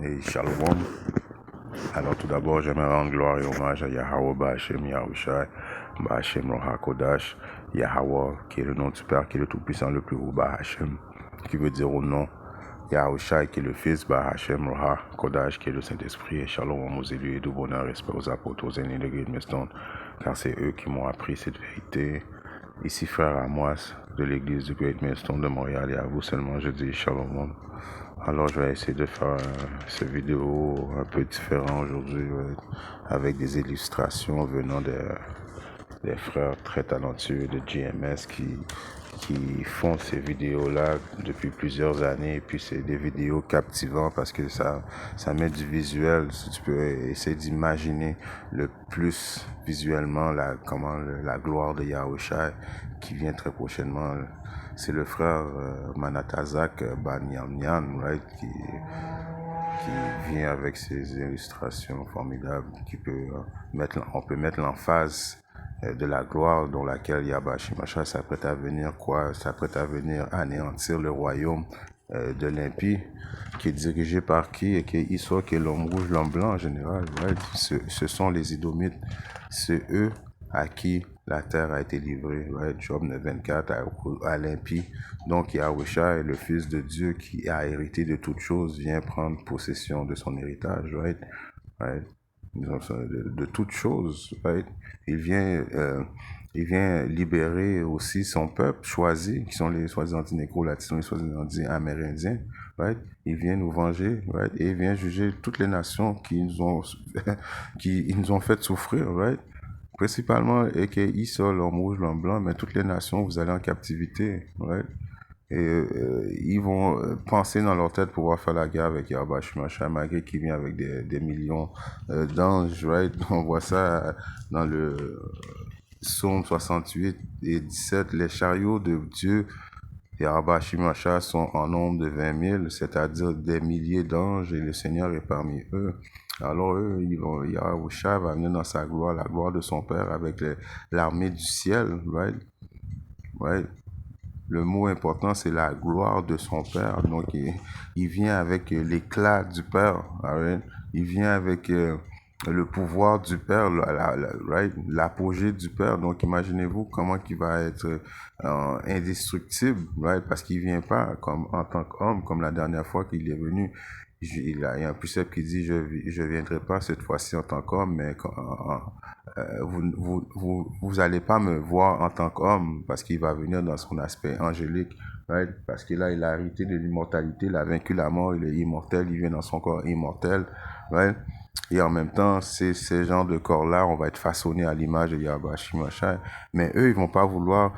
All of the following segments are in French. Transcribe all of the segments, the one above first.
et Shalom. Alors tout d'abord, j'aimerais rendre gloire et hommage à Yahweh Ba'Hashem Yahushai, Ba'Hashem Roha Kodash, Yahweh, qui est le nom du Père, qui est le Tout-Puissant, le plus haut, Ba'Hashem, qui veut dire au nom, Yahushai, qui est le Fils, Ba'Hashem Roha Kodash, qui est le Saint-Esprit, et Shalom aux élus et de bonheur, respect aux apôtres, aux aînés de Great Millstone, car c'est eux qui m'ont appris cette vérité. Ici, frère Amos, de l'église du Great Millstone de Montréal, et à vous seulement, je dis Shalom. Alors, je vais essayer de faire cette vidéo un peu différent aujourd'hui, avec des illustrations venant des frères très talentueux de GMS qui font ces vidéos-là depuis plusieurs années. Et puis, c'est des vidéos captivantes parce que ça met du visuel. Si tu peux essayer d'imaginer le plus visuellement la gloire de Yahushai qui vient très prochainement. C'est le frère Manatazak Banyamyan, right, qui vient avec ses illustrations formidables, on peut mettre l'emphase de la gloire dans laquelle Yahweh Shemashah s'apprête à venir anéantir le royaume de l'impie, qui est dirigé par qui, et qui est Issa, qui est l'homme rouge, l'homme blanc en général, right? Ce sont les Édomites, c'est eux à qui la terre a été livrée, right? Job 9:24 à l'impie. Donc Yahushua est le Fils de Dieu qui a hérité de toutes choses, vient prendre possession de son héritage, right? De toutes choses, right? Il vient libérer aussi son peuple choisi, qui sont les soi-disant négro-latinos, les soi-disant amérindiens, right? Il vient nous venger, right? Et il vient juger toutes les nations qui nous ont fait souffrir, right? Principalement, et que Issa, l'homme rouge, l'homme blanc, mais toutes les nations, vous allez en captivité, right? Et ils vont penser dans leur tête pouvoir faire la guerre avec Yahweh Shemashah, malgré qu'il vient avec des millions d'anges, right? On voit ça dans le Psaume 68 et 17, les chariots de Dieu Yahweh Shemashah sont en nombre de 20 000, c'est-à-dire des milliers d'anges, et le Seigneur est parmi eux. Alors eux, Yahushua va venir dans sa gloire, la gloire de son Père, avec l'armée du ciel, right? Right? Le mot important, c'est la gloire de son Père. Donc, il vient avec l'éclat du Père. Right? Il vient avec le pouvoir du Père, l'apogée du Père. Donc, imaginez-vous comment il va être indestructible, right? Parce qu'il vient pas comme en tant qu'homme, comme la dernière fois qu'il est venu. Il y a un précepte qui dit, je viendrai pas cette fois-ci en tant qu'homme, mais vous allez pas me voir en tant qu'homme, parce qu'il va venir dans son aspect angélique, right? Parce que là, il a hérité de l'immortalité, il a vaincu la mort, il est immortel, il vient dans son corps immortel, right? Et en même temps, ces genres de corps-là, on va être façonnés à l'image de Yahweh Shemashah, mais eux, ils vont pas vouloir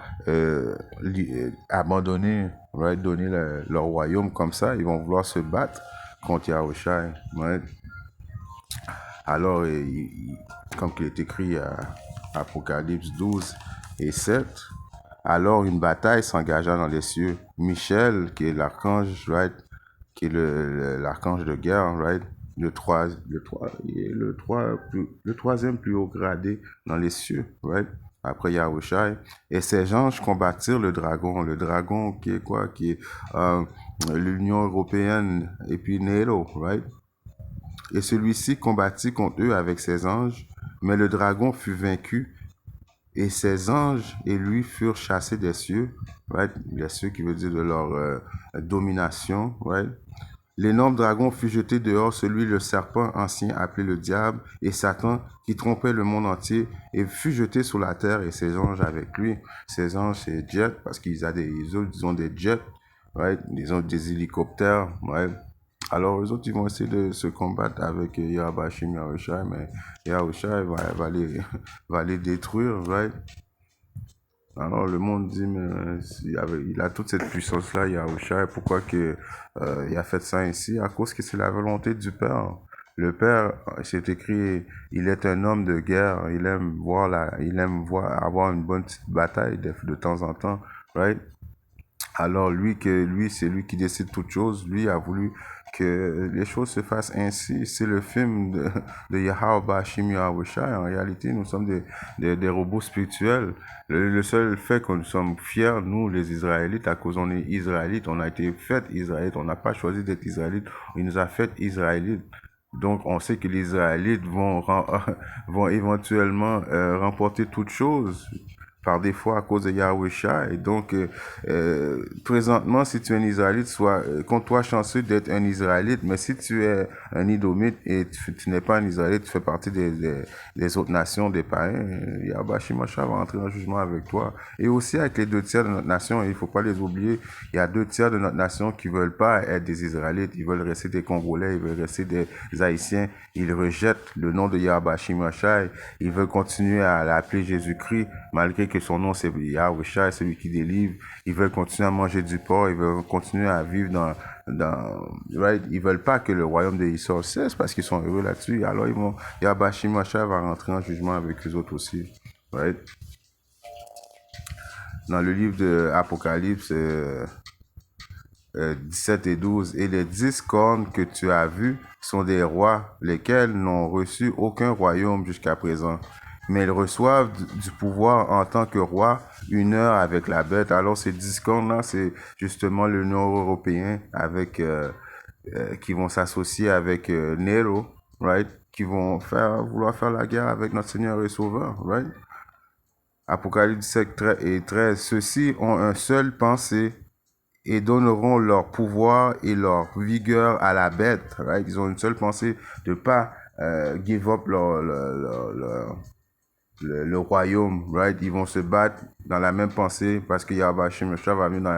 abandonner, right? Donner leur royaume comme ça, ils vont vouloir se battre contre Yahushua, right? Alors, comme il est écrit à Apocalypse 12 et 7, alors une bataille s'engagea dans les cieux. Michel, qui est l'archange, right, qui est l'archange de guerre, right, le troisième plus haut gradé dans les cieux, right, après Yahushua, et ces anges combattirent le dragon qui est quoi, qui est l'Union européenne et puis NATO, right? Et celui-ci combattit contre eux avec ses anges, mais le dragon fut vaincu, et ses anges et lui furent chassés des cieux, right? Les cieux qui veut dire de leur domination, right? L'énorme dragon fut jeté dehors, celui le serpent ancien appelé le diable et Satan, qui trompait le monde entier, et fut jeté sur la terre, et ses anges avec lui. Ses anges, c'est jets, parce qu'ils ont des jets, right? Ils ont des hélicoptères, right? Alors, eux autres, ils vont essayer de se combattre avec Yahweh Shemashah, mais Yahushua va les détruire, right? Alors, le monde dit, mais il a toute cette puissance-là, Yahushua, pourquoi il a fait ça ainsi? À cause que c'est la volonté du Père. Le Père, c'est écrit, il est un homme de guerre, il aime voir avoir une bonne petite bataille de temps en temps, right? Alors lui, c'est lui qui décide toutes choses. Lui a voulu que les choses se fassent ainsi. C'est le film de Yahweh Bashim Yahushai. En réalité, nous sommes des robots spirituels. Le seul fait que nous sommes fiers, nous, les Israélites, à cause on est Israélites, on a été fait Israélites, on n'a pas choisi d'être Israélites, il nous a fait Israélites. Donc, on sait que les Israélites vont éventuellement remporter toutes choses par défaut à cause de Yahweh. Et donc, présentement, si tu es un Israélite, compte-toi chanceux d'être un Israélite, mais si tu es un Idomite et tu n'es pas un Israélite, tu fais partie des autres nations, des païens, Yahweh Shimosha va entrer en jugement avec toi. Et aussi avec les 2 tiers de notre nation, il ne faut pas les oublier, il y a 2 tiers de notre nation qui veulent pas être des Israélites, ils veulent rester des Congolais, ils veulent rester des Haïtiens, ils rejettent le nom de Yahweh Shimosha, ils veulent continuer à l'appeler Jésus-Christ, malgré que son nom c'est Yahweh, celui qui délivre. Ils veulent continuer à manger du porc, ils veulent continuer à vivre right? Ils veulent pas que le royaume de Israël cesse parce qu'ils sont heureux là-dessus. Alors Yahweh Shimosha va rentrer en jugement avec les autres aussi, right? Dans le livre de Apocalypse 17 et 12, et les 10 cornes que tu as vues sont des rois, lesquels n'ont reçu aucun royaume jusqu'à présent. Mais ils reçoivent du pouvoir en tant que roi 1 heure avec la bête. Alors ces 10 cornes-là, c'est justement l'Union européenne avec, qui vont s'associer avec Nero, right? Qui vont vouloir faire la guerre avec notre Seigneur et Sauveur, right? Apocalypse 17 et 13, ceux-ci ont un seul pensée et donneront leur pouvoir et leur vigueur à la bête. Right? Ils ont une seule pensée de pas give up le royaume. Right? Ils vont se battre dans la même pensée parce que Yahweh Shemeshah va venir dans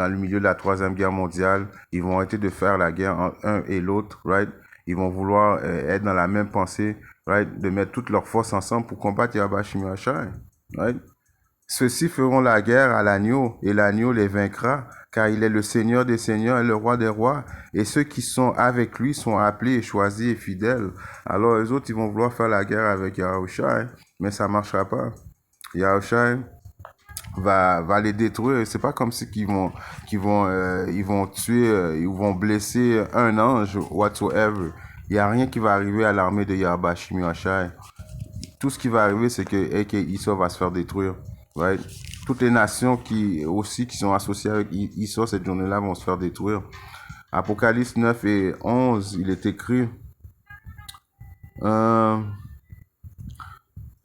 le milieu de la 3e guerre mondiale. Ils vont arrêter de faire la guerre entre un et l'autre. Right? Ils vont vouloir être dans la même pensée. Right? De mettre toutes leurs forces ensemble pour combattre Yahweh Shemeshah. Right? Ceux-ci feront la guerre à l'agneau, et l'agneau les vaincra, car il est le Seigneur des seigneurs et le roi des rois, et ceux qui sont avec lui sont appelés et choisis et fidèles. Alors les autres, ils vont vouloir faire la guerre avec Yahushua, mais ça marchera pas. Yahushua va les détruire. C'est pas comme si ils vont tuer, ils vont blesser un ange whatsoever. Il y a rien qui va arriver à l'armée de Yahweh Shimioshai. Tout ce qui va arriver, c'est que Issa va se faire détruire. Right? Toutes les nations qui sont associées avec Issa cette journée-là vont se faire détruire. Apocalypse 9 et 11, il est écrit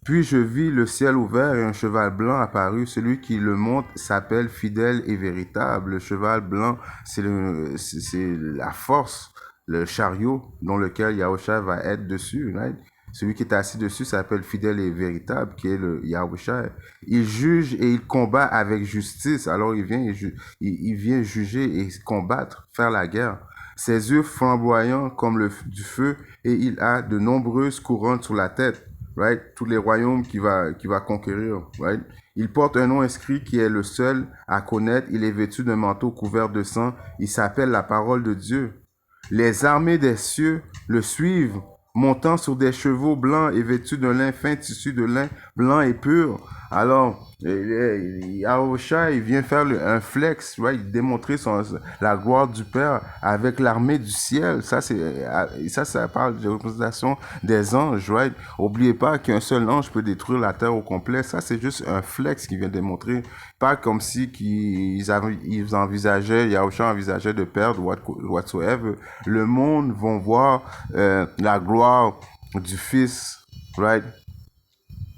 puis je vis le ciel ouvert et un cheval blanc apparut. Celui qui le monte s'appelle fidèle et véritable. Le cheval blanc, c'est la force, le chariot dans lequel Yahushua va être dessus. Right? Celui qui est assis dessus s'appelle fidèle et véritable, qui est le Yahushua. Il juge et il combat avec justice. Alors il vient juger et combattre, faire la guerre. Ses yeux flamboyants comme du feu, et il a de nombreuses couronnes sur la tête. Right? Tous les royaumes qu'il va conquérir. Right? Il porte un nom inscrit qui est le seul à connaître. Il est vêtu d'un manteau couvert de sang. Il s'appelle la parole de Dieu. Les armées des cieux le suivent, montant sur des chevaux blancs et vêtus d'un lin fin tissu de lin blanc et pur. Alors, Yahushua, il vient faire un flex, right? Démontrer la gloire du Père avec l'armée du ciel. Ça parle de représentation des anges, right? Oubliez pas qu'un seul ange peut détruire la terre au complet. Ça, c'est juste un flex qui vient démontrer. Pas comme si ils envisageaient, Yahushua envisageait de perdre whatsoever. Le monde vont voir la gloire du Fils, right?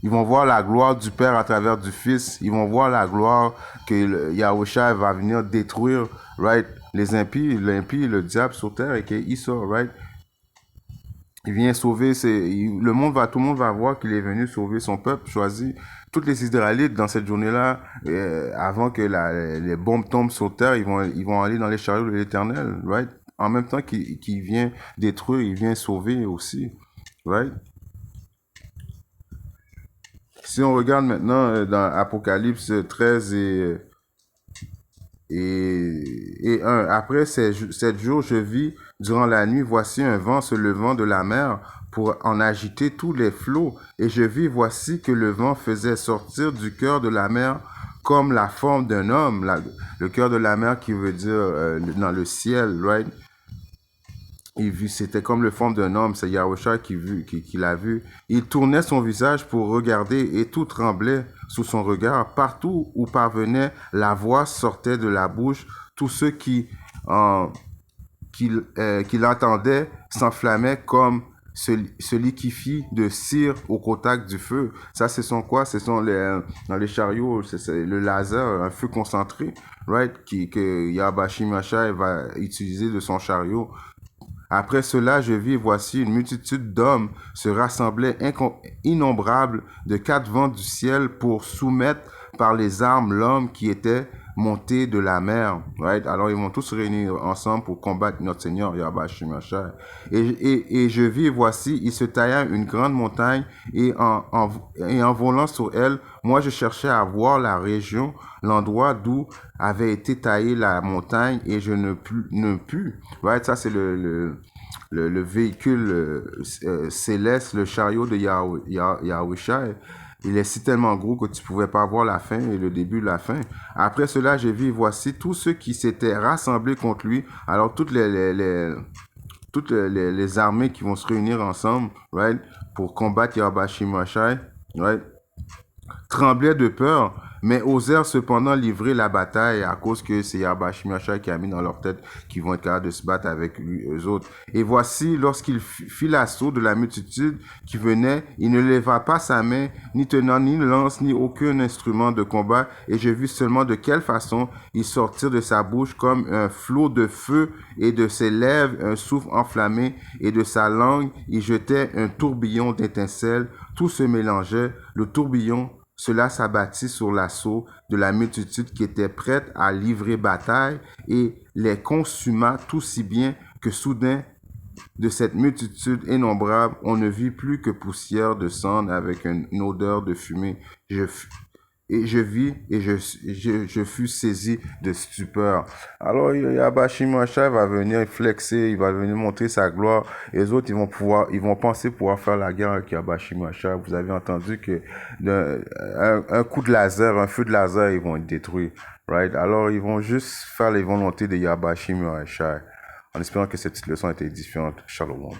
Ils vont voir la gloire du Père à travers du Fils. Ils vont voir la gloire que Yahushua va venir détruire, right? Les impies, l'impie, le diable sur terre et qu'il sort, right? Il vient sauver, tout le monde va voir qu'il est venu sauver son peuple choisi. Toutes les Israélites dans cette journée-là, avant que les bombes tombent sur terre, ils vont aller dans les chariots de l'Éternel, right? En même temps qu'il vient détruire, il vient sauver aussi, right? Si on regarde maintenant dans Apocalypse 13 et 1, après 7 jours, je vis durant la nuit, voici un vent se levant de la mer pour en agiter tous les flots. Et je vis, voici que le vent faisait sortir du cœur de la mer comme la forme d'un homme, le cœur de la mer qui veut dire dans le ciel, right? C'était comme le forme d'un homme, c'est Yahushua qui l'a vu. Il tournait son visage pour regarder et tout tremblait sous son regard. Partout où parvenait, la voix sortait de la bouche. Tous ceux qui l'entendaient s'enflammaient comme se liquéfient de cire au contact du feu. Ça, ce sont quoi? Ce sont dans les chariots, c'est le laser, un feu concentré, right? Que Yabashi Machai va utiliser de son chariot. Après cela, je vis, voici, une multitude d'hommes se rassemblaient innombrables de quatre vents du ciel pour soumettre par les armes l'homme qui était monté de la mer. Right? Alors, ils vont tous se réunir ensemble pour combattre notre Seigneur, Yahweh Shemashai. Et je vis, voici, il se tailla une grande montagne et en volant sur elle, moi, je cherchais à voir la région, l'endroit d'où avait été taillée la montagne et je ne pus. Right? Ça, c'est le véhicule céleste, le chariot de Yahushua. Il est si tellement gros que tu pouvais pas voir la fin et le début de la fin. Après cela, j'ai vu, voici tous ceux qui s'étaient rassemblés contre lui. Alors, toutes les armées qui vont se réunir ensemble, right, pour combattre Yabashi Mashai, right, tremblaient de peur, mais osèrent cependant livrer la bataille à cause que c'est Yabashi Machai qui a mis dans leur tête qu'ils vont être capables de se battre avec lui, eux autres. Et voici, lorsqu'il fit l'assaut de la multitude qui venait, il ne leva pas sa main, ni tenant ni lance, ni aucun instrument de combat, et je vis seulement de quelle façon il sortit de sa bouche comme un flot de feu, et de ses lèvres un souffle enflammé, et de sa langue il jetait un tourbillon d'étincelles. Tout se mélangeait, le tourbillon. Cela s'abattit sur l'assaut de la multitude qui était prête à livrer bataille et les consuma tout si bien que soudain, de cette multitude innombrable, on ne vit plus que poussière de cendre avec une odeur de fumée. Je vis et je fus saisi de stupeur. Alors, Yabashi Machai va venir flexer, il va venir montrer sa gloire. Et les autres, ils vont penser pouvoir faire la guerre avec Yabashi Machai. Vous avez entendu que un coup de laser, un feu de laser, ils vont être détruits. Right? Alors, ils vont juste faire les volontés de Yabashi Machai. En espérant que cette petite leçon était édifiante. Shalom.